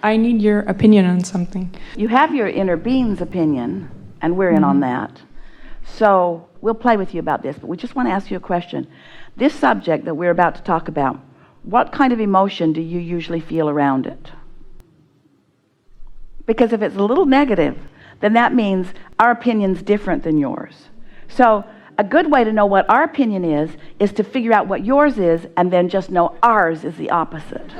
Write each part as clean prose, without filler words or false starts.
I need your opinion on something. You have your inner being's opinion, and we're in on that. So we'll play with you about this, but we just want to ask you a question. This subject that we're about to talk about, what kind of emotion do you usually feel around it? Because if it's a little negative, then that means our opinion's different than yours. So a good way to know what our opinion is to figure out what yours is, and then just know ours is the opposite.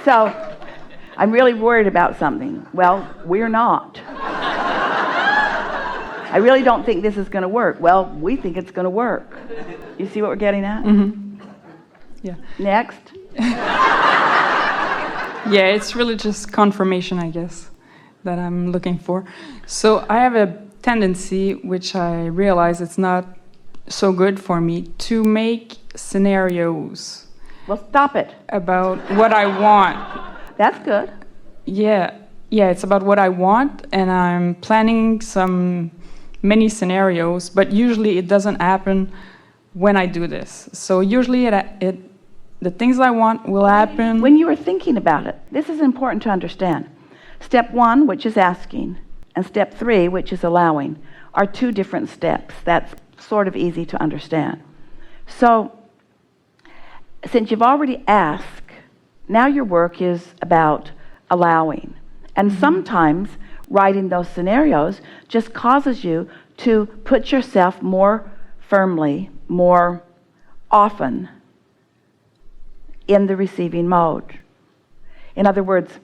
So, I'm really worried about something. Well, we're not. I really don't think this is going to work. Well, we think it's going to work. You see what we're getting at? Mm-hmm. Yeah. Next. Yeah, it's really just confirmation, I guess, that I'm looking for. So I have a tendency, which I realize it's not so good for me, to make scenarios. Well, stop it. About what I want. That's good. Yeah, it's about what I want, and I'm planning many scenarios, but usually it doesn't happen when I do this. So usually the things I want will happen when you are thinking about it. This is important to understand. Step 1, which is asking, and step 3, which is allowing, are two different steps. That's sort of easy to understand. So since you've already asked, now your work is about allowing. And sometimes writing those scenarios just causes you to put yourself more firmly, more often in the receiving mode. In other words,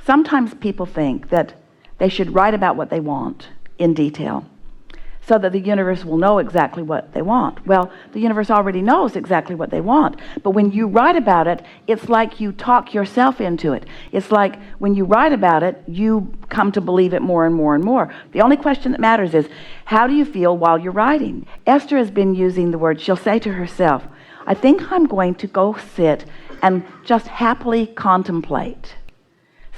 sometimes people think that they should write about what they want in detail so that the universe will know exactly what they want. Well, the universe already knows exactly what they want, but when you write about it, it's like you talk yourself into it. It's like when you write about it, you come to believe it more and more and more. The only question that matters is, how do you feel while you're writing? Esther has been using the word, she'll say to herself, I think I'm going to go sit and just happily contemplate.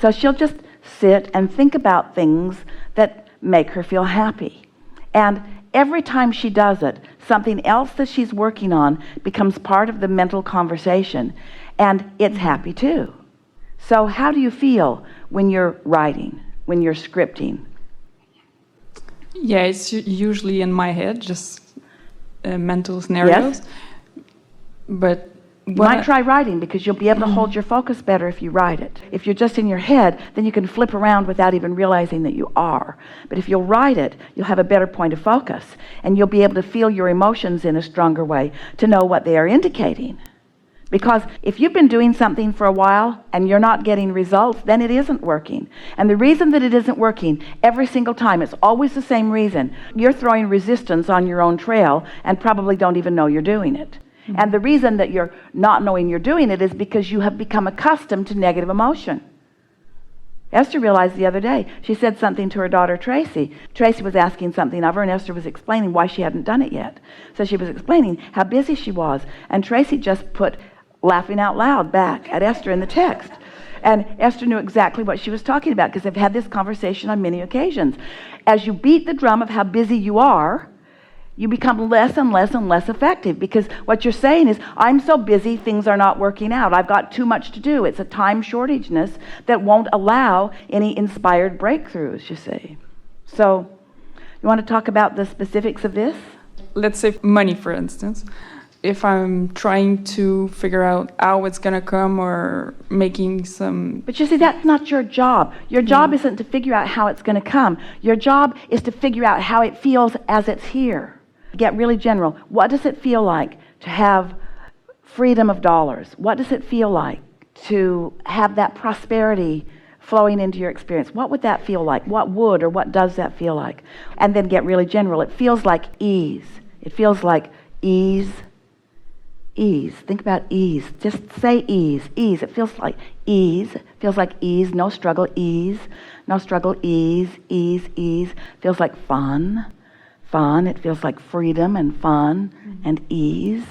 So she'll just sit and think about things that make her feel happy. And every time she does it, something else that she's working on becomes part of the mental conversation, and it's happy too. So how do you feel when you're writing, when you're scripting? Yeah, it's usually in my head, just mental scenarios. Yes. But you might try writing, because you'll be able to hold your focus better if you write it. If you're just in your head, then you can flip around without even realizing that you are. But if you'll write it, you'll have a better point of focus, and you'll be able to feel your emotions in a stronger way to know what they are indicating. Because if you've been doing something for a while and you're not getting results, then it isn't working. And the reason that it isn't working every single time, it's always the same reason. You're throwing resistance on your own trail and probably don't even know you're doing it. And the reason that you're not knowing you're doing it is because you have become accustomed to negative emotion. Esther realized the other day, she said something to her daughter Tracy. Tracy was asking something of her, and Esther was explaining why she hadn't done it yet. So she was explaining how busy she was, and Tracy just put laughing out loud back at Esther in the text. And Esther knew exactly what she was talking about, because they've had this conversation on many occasions. As you beat the drum of how busy you are, you become less and less and less effective, because what you're saying is, I'm so busy, things are not working out. I've got too much to do. It's a time shortageness that won't allow any inspired breakthroughs, you see. So, you want to talk about the specifics of this? Let's say money, for instance. If I'm trying to figure out how it's going to come, or making some... But you see, that's not your job. Your job isn't to figure out how it's going to come. Your job is to figure out how it feels as it's here. Get really general. What does it feel like to have freedom of dollars? What does it feel like to have that prosperity flowing into your experience? What would that feel like? What would or what does that feel like? And then get really general. It feels like ease. It feels like ease. Ease. Think about ease. Just say ease. Ease. It feels like ease. It feels like ease. No struggle. Ease. No struggle. Ease. Ease. Ease. Feels like fun. Fun. It feels like freedom and fun and ease.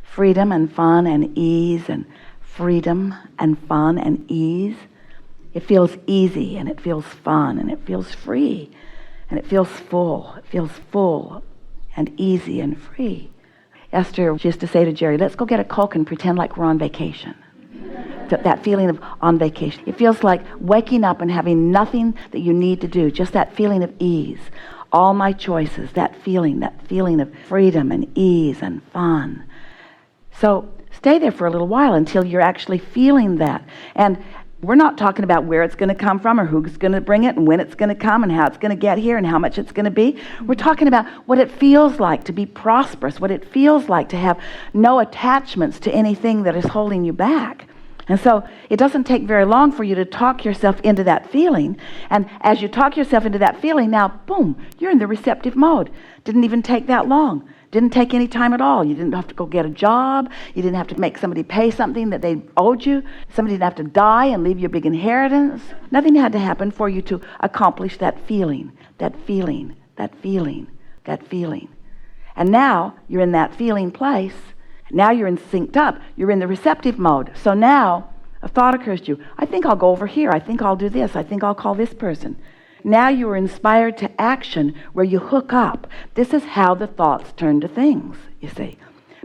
Freedom and fun and ease, and freedom and fun and ease. It feels easy, and it feels fun, and it feels free, and it feels full. It feels full. and easy and free. Esther used to say to Jerry, let's go get a Coke and pretend like we're on vacation. That feeling of on vacation. It feels like waking up and having nothing that you need to do, just that feeling of ease. All my choices, that feeling of freedom and ease and fun. So stay there for a little while until you're actually feeling that. And we're not talking about where it's going to come from or who's going to bring it and when it's going to come and how it's going to get here and how much it's going to be. We're talking about what it feels like to be prosperous, what it feels like to have no attachments to anything that is holding you back. And so it doesn't take very long for you to talk yourself into that feeling. And as you talk yourself into that feeling, now, boom, you're in the receptive mode. Didn't even take that long. Didn't take any time at all. You didn't have to go get a job. You didn't have to make somebody pay something that they owed you. Somebody didn't have to die and leave you a big inheritance. Nothing had to happen for you to accomplish that feeling, that feeling, that feeling, that feeling. And now you're in that feeling place. Now you're in synced up. You're in the receptive mode. So now a thought occurs to you. I think I'll go over here. I think I'll do this. I think I'll call this person. Now you are inspired to action where you hook up. This is how the thoughts turn to things, you see.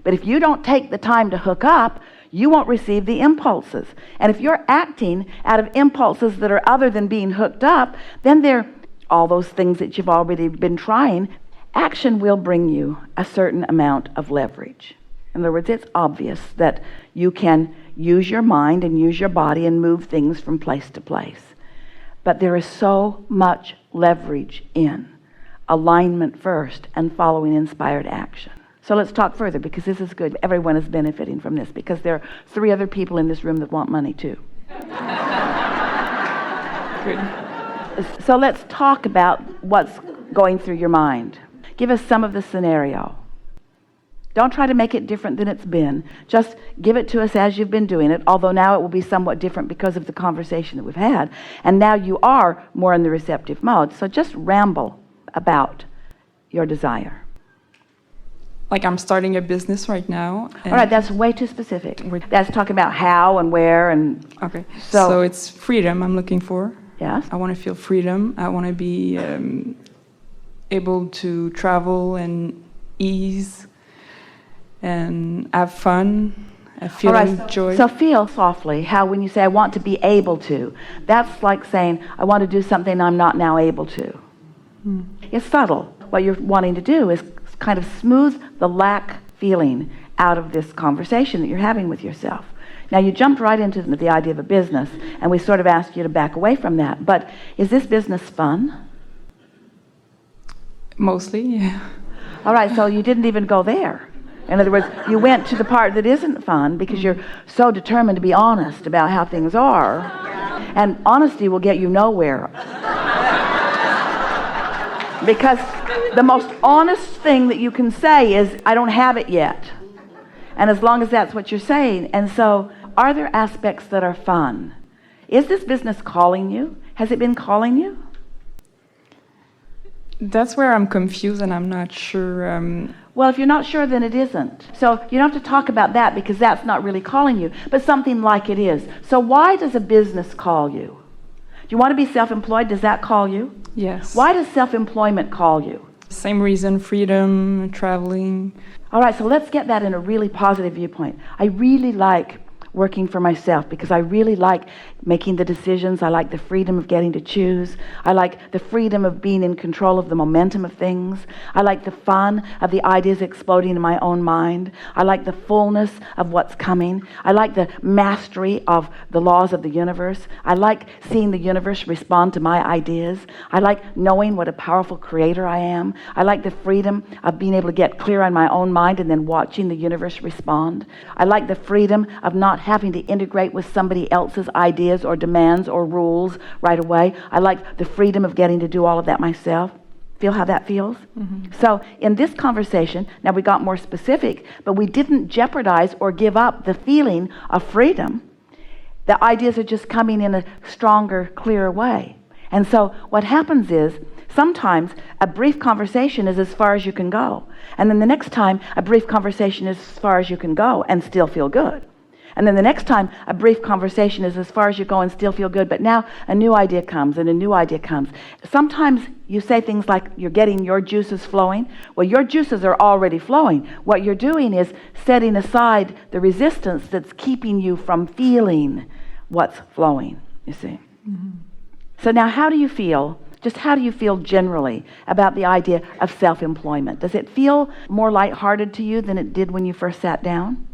But if you don't take the time to hook up, you won't receive the impulses. And if you're acting out of impulses that are other than being hooked up, then they're all those things that you've already been trying. Action will bring you a certain amount of leverage. In other words, it's obvious that you can use your mind and use your body and move things from place to place. But there is so much leverage in alignment first and following inspired action. So let's talk further, because this is good. Everyone is benefiting from this, because there are 3 other people in this room that want money too. Good. So let's talk about what's going through your mind. Give us some of the scenario. Don't try to make it different than it's been. Just give it to us as you've been doing it, although now it will be somewhat different because of the conversation that we've had. And now you are more in the receptive mode. So just ramble about your desire. Like I'm starting a business right now. All right, that's way too specific. That's talking about how and where and... Okay, so it's freedom I'm looking for. Yes. I want to feel freedom. I want to be able to travel and ease and have fun, feeling joy. So feel softly how when you say, I want to be able to, that's like saying, I want to do something I'm not now able to. It's subtle. What you're wanting to do is kind of smooth the lack feeling out of this conversation that you're having with yourself. Now, you jumped right into the idea of a business, and we sort of asked you to back away from that. But is this business fun? Mostly, yeah. All right, so you didn't even go there. In other words, you went to the part that isn't fun because you're so determined to be honest about how things are. And honesty will get you nowhere. Because the most honest thing that you can say is, I don't have it yet. And as long as that's what you're saying. And so, are there aspects that are fun? Is this business calling you? Has it been calling you? That's where I'm confused and I'm not sure. Well, if you're not sure, then it isn't. So you don't have to talk about that because that's not really calling you, but something like it is. So why does a business call you? Do you want to be self-employed? Does that call you? Yes. Why does self-employment call you? Same reason, freedom, traveling. All right, so let's get that in a really positive viewpoint. I really like working for myself because I really like making the decisions. I like the freedom of getting to choose. I like the freedom of being in control of the momentum of things. I like the fun of the ideas exploding in my own mind. I like the fullness of what's coming. I like the mastery of the laws of the universe. I like seeing the universe respond to my ideas. I like knowing what a powerful creator I am. I like the freedom of being able to get clear on my own mind and then watching the universe respond. I like the freedom of not having to integrate with somebody else's ideas or demands or rules right away. I like the freedom of getting to do all of that myself. Feel how that feels? Mm-hmm. So in this conversation, now we got more specific, but we didn't jeopardize or give up the feeling of freedom. The ideas are just coming in a stronger, clearer way. And so what happens is sometimes a brief conversation is as far as you can go. And then the next time, a brief conversation is as far as you can go and still feel good. And then the next time, a brief conversation is as far as you go and still feel good, but now a new idea comes and a new idea comes. Sometimes you say things like you're getting your juices flowing. Well, your juices are already flowing. What you're doing is setting aside the resistance that's keeping you from feeling what's flowing, you see. Mm-hmm. So now how do you feel? Just how do you feel generally about the idea of self-employment? Does it feel more lighthearted to you than it did when you first sat down?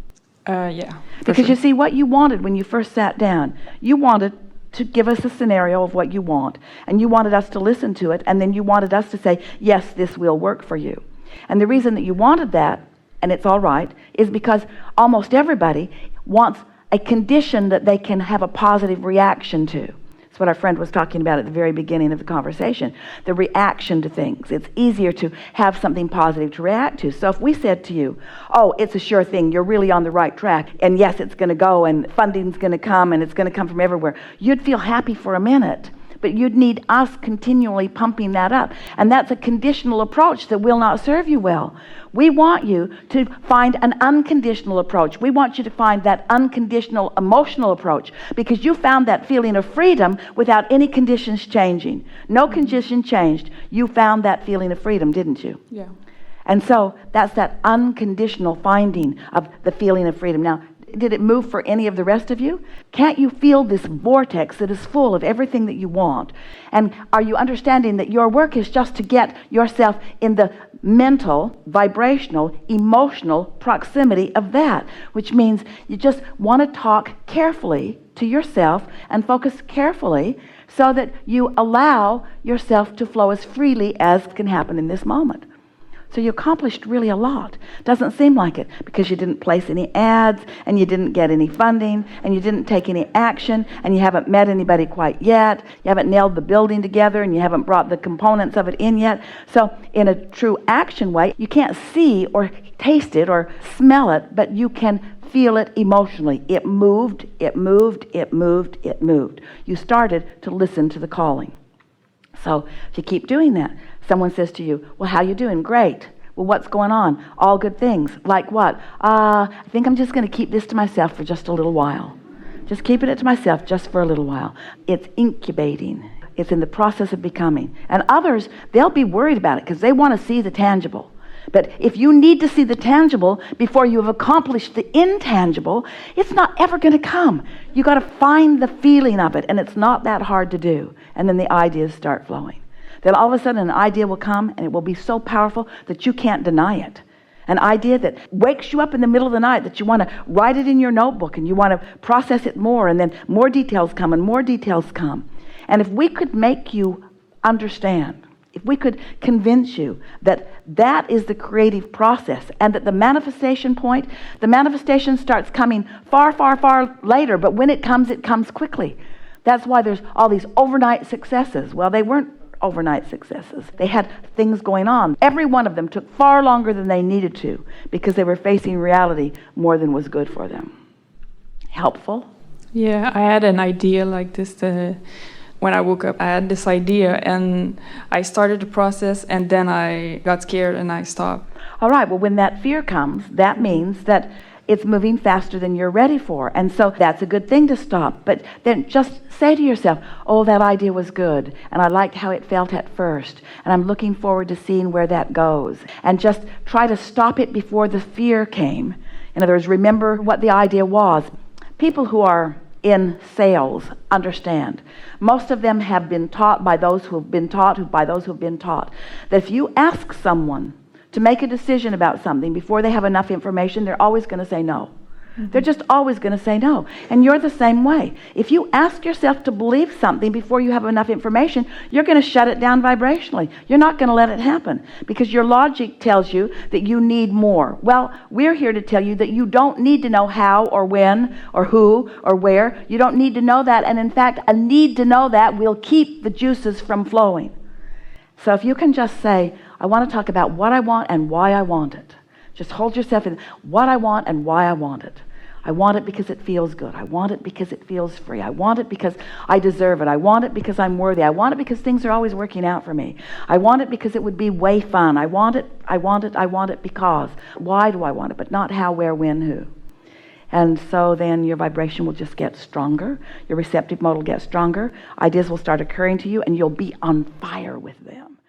Yeah. Because you see, what you wanted when you first sat down, you wanted to give us a scenario of what you want, and you wanted us to listen to it, and then you wanted us to say, yes, this will work for you. And the reason that you wanted that, and it's all right, is because almost everybody wants a condition that they can have a positive reaction to. That's what our friend was talking about at the very beginning of the conversation, the reaction to things. It's easier to have something positive to react to. So if we said to you, oh, it's a sure thing, you're really on the right track, and yes, it's going to go, and funding's going to come, and it's going to come from everywhere, you'd feel happy for a minute. But you'd need us continually pumping that up. And that's a conditional approach that will not serve you well. We want you to find an unconditional approach. We want you to find that unconditional emotional approach, because you found that feeling of freedom without any conditions changing. No condition changed. You found that feeling of freedom, didn't you? Yeah. And so that's that unconditional finding of the feeling of freedom. Now, did it move for any of the rest of you? Can't you feel this vortex that is full of everything that you want? And are you understanding that your work is just to get yourself in the mental, vibrational, emotional proximity of that, which means you just want to talk carefully to yourself and focus carefully so that you allow yourself to flow as freely as can happen in this moment. So you accomplished really a lot. Doesn't seem like it, because you didn't place any ads, and you didn't get any funding, and you didn't take any action, and you haven't met anybody quite yet. You haven't nailed the building together, and you haven't brought the components of it in yet. So in a true action way, you can't see or taste it or smell it, but you can feel it emotionally. It moved, it moved, it moved, it moved. You started to listen to the calling. So if you keep doing that, someone says to you, well, how you doing? Great. Well, what's going on? All good things. Like what? I think I'm just going to keep this to myself for just a little while. Just keeping it to myself just for a little while. It's incubating. It's in the process of becoming. And others, they'll be worried about it because they want to see the tangible. But if you need to see the tangible before you have accomplished the intangible, it's not ever going to come. You got to find the feeling of it, and it's not that hard to do. And then the ideas start flowing. Then all of a sudden an idea will come, and it will be so powerful that you can't deny it. An idea that wakes you up in the middle of the night, that you want to write it in your notebook, and you want to process it more, and then more details come, and more details come. And if we could make you understand, if we could convince you that that is the creative process, and that the manifestation point, the manifestation starts coming far, far, far later, but when it comes quickly. That's why there's all these overnight successes. Well, they weren't overnight successes. They had things going on. Every one of them took far longer than they needed to, because they were facing reality more than was good for them. Helpful? Yeah, I had an idea like this. When I woke up, I had this idea, and I started the process, and then I got scared and I stopped. All right, well, when that fear comes, that means that it's moving faster than you're ready for. And so that's a good thing to stop. But then just say to yourself, oh, that idea was good, and I liked how it felt at first, and I'm looking forward to seeing where that goes. And just try to stop it before the fear came. In other words, remember what the idea was. People who are in sales understand. Most of them have been taught by those who have been taught, that if you ask someone to make a decision about something before they have enough information, they're always going to say no. They're just always going to say no. And you're the same way. If you ask yourself to believe something before you have enough information, you're going to shut it down vibrationally. You're not going to let it happen, because your logic tells you that you need more. Well, we're here to tell you that you don't need to know how or when or who or where. You don't need to know that. And in fact, a need to know that will keep the juices from flowing. So if you can just say, I want to talk about what I want and why I want it. Just hold yourself in what I want and why I want it. I want it because it feels good. I want it because it feels free. I want it because I deserve it. I want it because I'm worthy. I want it because things are always working out for me. I want it because it would be way fun. I want it because. Why do I want it? But not how, where, when, who. And so then your vibration will just get stronger. Your receptive mode will get stronger. Ideas will start occurring to you, and you'll be on fire with them.